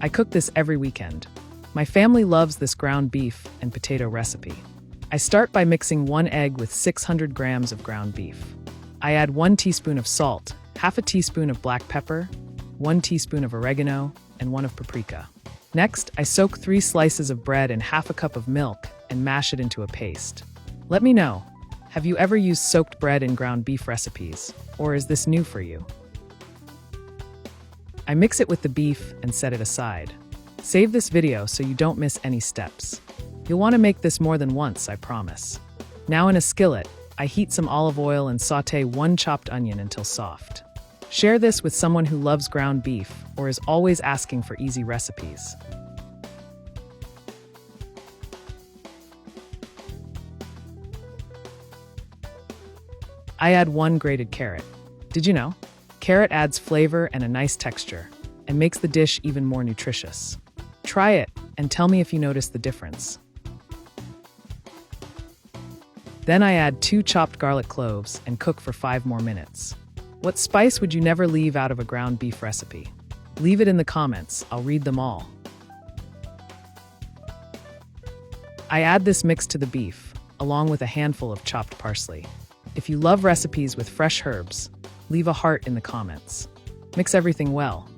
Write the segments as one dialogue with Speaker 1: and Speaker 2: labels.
Speaker 1: I cook this every weekend. My family loves this ground beef and potato recipe. I start by mixing 1 egg with 600 grams of ground beef. I add 1 teaspoon of salt, half a teaspoon of black pepper, 1 teaspoon of oregano, and 1 of paprika. Next, I soak 3 slices of bread in half a cup of milk and mash it into a paste. Let me know, have you ever used soaked bread in ground beef recipes, or is this new for you? I mix it with the beef and set it aside. Save this video so you don't miss any steps. You'll want to make this more than once, I promise. Now in a skillet, I heat some olive oil and sauté 1 chopped onion until soft. Share this with someone who loves ground beef or is always asking for easy recipes. I add 1 grated carrot. Did you know? Carrot adds flavor and a nice texture, and makes the dish even more nutritious. Try it, and tell me if you notice the difference. Then I add 2 chopped garlic cloves and cook for 5 more minutes. What spice would you never leave out of a ground beef recipe? Leave it in the comments, I'll read them all. I add this mix to the beef, along with a handful of chopped parsley. If you love recipes with fresh herbs, leave a heart in the comments. Mix everything well.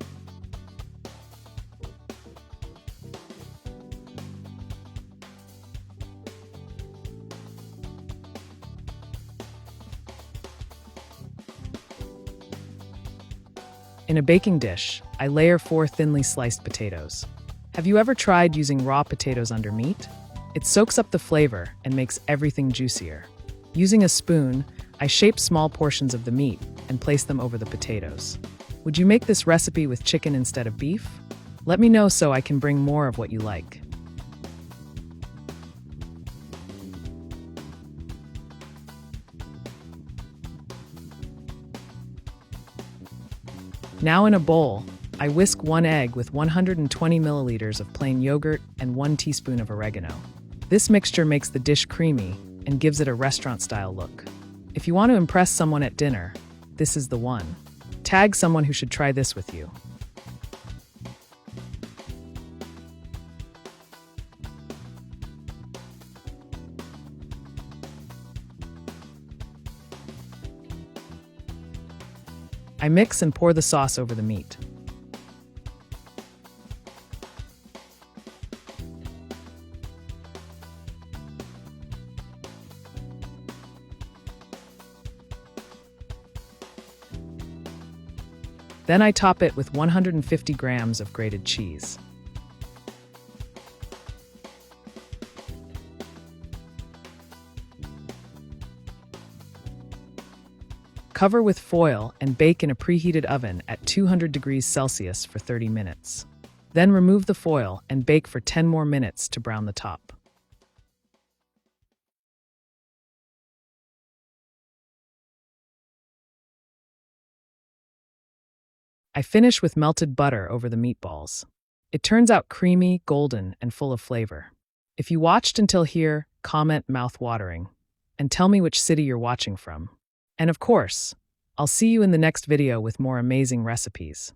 Speaker 1: In a baking dish, I layer 4 thinly sliced potatoes. Have you ever tried using raw potatoes under meat? It soaks up the flavor and makes everything juicier. Using a spoon, I shape small portions of the meat and place them over the potatoes. Would you make this recipe with chicken instead of beef? Let me know so I can bring more of what you like. Now in a bowl, I whisk 1 egg with 120 milliliters of plain yogurt and 1 teaspoon of oregano. This mixture makes the dish creamy and gives it a restaurant-style look. If you want to impress someone at dinner, this is the one. Tag someone who should try this with you. I mix and pour the sauce over the meat. Then I top it with 150 grams of grated cheese. Cover with foil and bake in a preheated oven at 200 degrees Celsius for 30 minutes. Then remove the foil and bake for 10 more minutes to brown the top. I finish with melted butter over the meatballs. It turns out creamy, golden, and full of flavor. If you watched until here, comment mouth-watering, and tell me which city you're watching from. And of course, I'll see you in the next video with more amazing recipes.